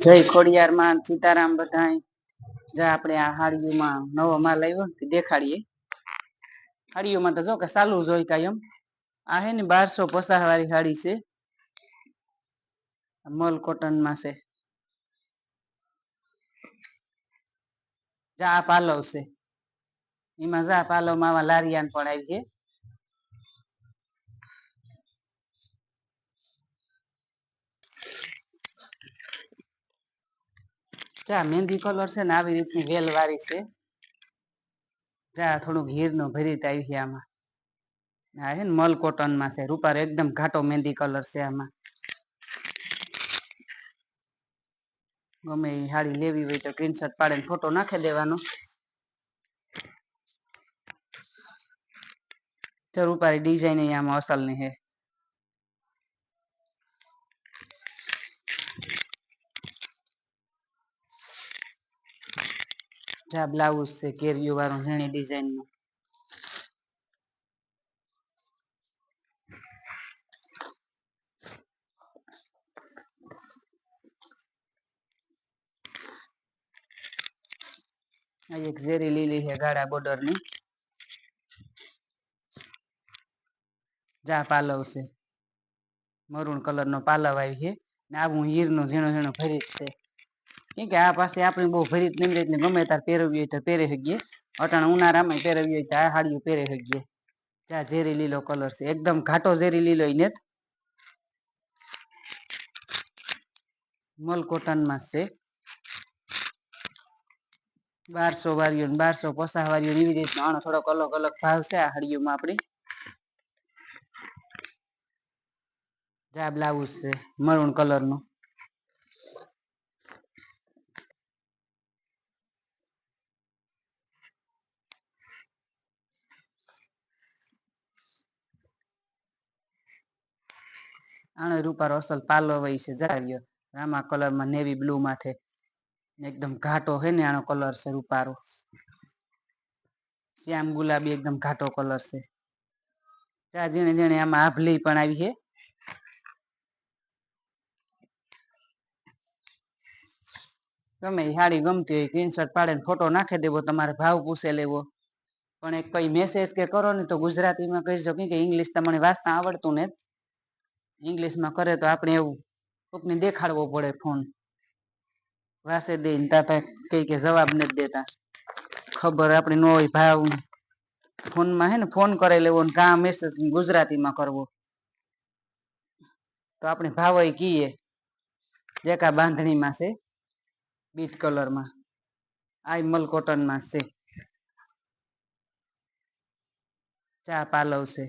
જય ખોડિયાર માં સીતારામ બધાય. જા આપણે આ હાડીઓમાં નવો માલ આવ્યો ને દેખાડીએ. હાડીઓમાં તો જો કે ચાલુ જ હોય કાયમ. આ હે ને 1250 વાળી હાડી છે. મલ કોટન માં છે. જા પાલવ છે. એમાં જા પાલવ માં આવા લારિયાન પણ આવી છે. જા મહેંદી કલર છે ને આવી રીતની વેલ વાળી છે. જા થોડુંક હીર નો ભરીત આવી છે આમાં. હા હે ને મલ કોટન માં છે. રૂપાર એકદમ ઘાટો મહેંદી કલર છે આમાં. ગમે એ હાડી લેવી હોય તો સ્ક્રીનશોટ પાડીને ફોટો નાખી દેવાનો. રૂપારી ડિઝાઇન આમાં અસલ ની છે. જા બ્લાઉઝ છે કેરિયો વાળું ઝીણી ડિઝાઇન નું. એક ઝેરી લીલી છે ગાળા બોર્ડર ની. જા પાલવ છે. મરૂન કલર નો પાલવ આવી છે ને આવું હીર નું ઝીણો ઝીણો ભરીત છે. કેમ કે આ પાસે આપણી બહુ ભરીત નીમરે એટલે ગમે તાર પહેરવી હોય તો પહેરી શકીએ. અટાણે ઉનાળામાં પહેરવી હોય તો આ હાડીઓ પહેરી શકીએ. ત્યાં ઝેરી લીલો કલર છે એકદમ ઘાટો ઝેરી લીલો ને મલ કોટન માં છે. 1200 વાળીઓ 1250 વાળીઓ એવી રીતનો આનો થોડોક અલગ અલગ ભાવ છે આ હાડીઓમાં આપડી. જા બ્લાઉઝ છે મરૂન કલર નું. આનો રૂપાર અસલ પાલો હોય છે જાયો રામા કલર માં નેવી બ્લુ માથે. એકદમ ઘાટો હોય ને આનો કલર છે રૂપારો. શ્યામ ગુલાબી એકદમ ઘાટો કલર છે. ત્યાં જેણે જેણે આમાં આભલી પણ આવી છે. ગમે એ હાડી ગમતી હોય સ્ક્રીનશોટ પાડીને ફોટો નાખી દેવો તમારે ભાવ પૂછે લેવો. પણ એક કઈ મેસેજ કે કરો ને તો ગુજરાતીમાં કહીજો કે ઇંગ્લિશ તમને વાંચતા આવડતું ને. ઈંગ્લિશમાં કરે તો આપણે એવું કોકને દેખાડવો પડે ફોન. વાસે દઈને તા કઈ કે જવાબ નથી દેતા. ખબર આપડી ન હોય ભાવ. ફોનમાં હે ને ફોન કરી લેવો કા મેસેજ ગુજરાતી માં કરવો. તો આપણે ભાવ એ કીએ જેકા બાંધણીમાં છે. બીટ કલર માં આઈમલ કોટન માં છે. ચા પાલવ છે.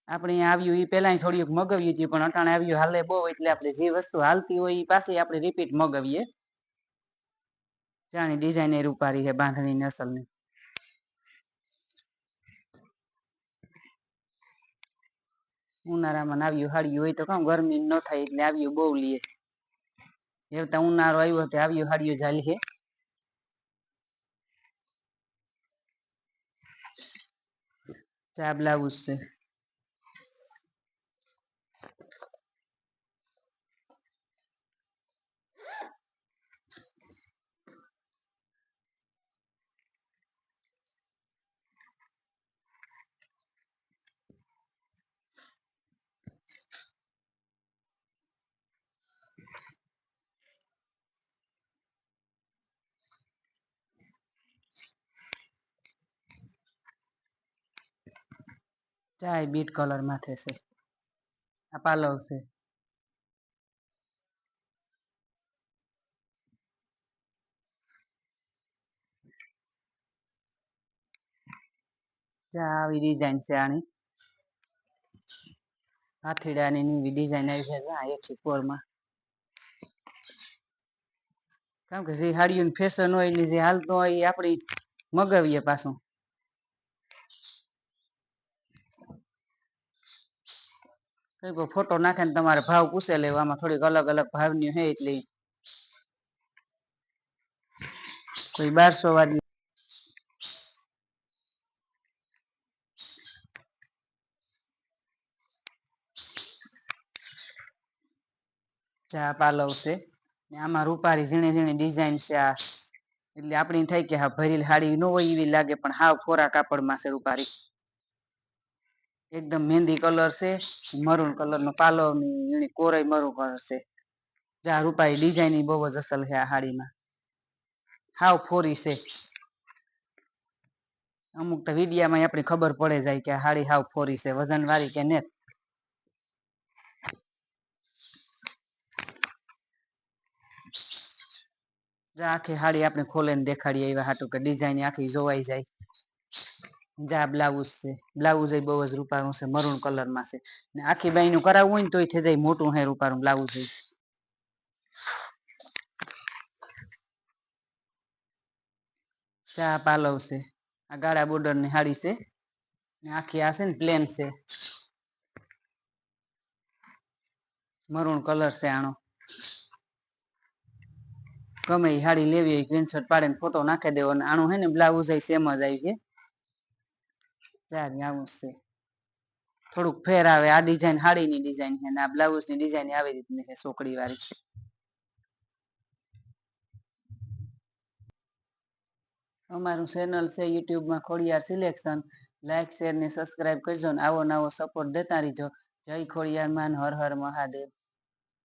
આપડે અહીંયા આવ્યું એ પેલા થોડીક મગવ્યું હતું પણ અટાણે આવ્યું હાલે બહુ એટલે આપણે જે વસ્તુ હાલતી હોય એ પાસે આપણે રિપીટ મગાવીએ. જાણી ડિઝાઇન એ રૂપારી છે બાંધણી નસલ ની. ઉનાળામાં આવ્યું હાડ્યું હોય તો કમ ગરમી ન થાય એટલે આવ્યું બહુ લઈએ. એવતા ઉનારો આવ્યો તો આવ્યું હાડીઓ ચાલી છે. ચા બ્લાઉઝ છે. ચાય બીટ કલર માથે છે આ પાલવ છે. આવી ડિઝાઇન છે આની. હાથીડાની ની ડિઝાઇન આવી છે એકમાં. કેમ કે જે હાડીઓની ફેશન હોય ને જે હાલતો હોય એ આપડી મગાવીએ પાછું. કઈ ફોટો નાખે ને તમારે ભાવ પૂછે લેવામાં થોડીક અલગ અલગ ભાવની હે એટલે. કોઈ 1200 વાળી. ચા પાલવ છે ને આમાં રૂપારી ઝીણી ઝીણી ડિઝાઇન છે આ એટલે આપણી થાય કે હા ભરેલી હાડી ન હોય એવી લાગે પણ હાવ ફોરા કાપડમાં છે રૂપારી એકદમ મહેંદી કલર છે મરૂન કલર નો પાલો એની કોરાઈ મરૂન કલર છે જા રૂપારી ડિઝાઇન બહુ જ અસલ છે આ હાડીમાં હાવ ફોરી છે અમુક તો વિડિયામાં આપણે ખબર પડે જાય કે આ હાડી હાવ ફોરી છે વજન વાળી કે નેત આખી હાડી આપણે ખોલીને દેખાડીએ એવા હાટું કે ડિઝાઇન આખી જોવાઈ જાય જા બ્લાઉઝ છે બ્લાઉઝ એ બહુ જ રૂપારું છે મરૂન કલર માં છે ને આખી બાઈ નું કરાવવું હોય ને તોય થઈ જાય મોટું હે રૂપારું બ્લાઉઝ ચા પાલવ છે આ ગાળા બોર્ડર ની હાડી છે ને આખી આ છે ને પ્લેન છે મરૂન કલર છે આનો ગમે એ હાડી લેવી હોય સ્ક્રીનશોટ પાડીને ફોટો નાખી દેવો અને આનું હે ને બ્લાઉઝ સેમ જ આવી છે આવું છે થોડુંક ફેર આવે આ ડિઝાઇન હાડીની ડિઝાઇન છે ને આ બ્લાઉઝ ની ડિઝાઇન આવી રીતની છે સોકડી વાળી અમારું ચેનલ છે યુટ્યુબમાં ખોડિયાર સિલેક્શન લાઈક શેર ને સબસ્ક્રાઇબ કરજો ને આવો નવો સપોર્ટ દેતા રહીજો જય ખોડિયાર માન હર હર મહાદેવ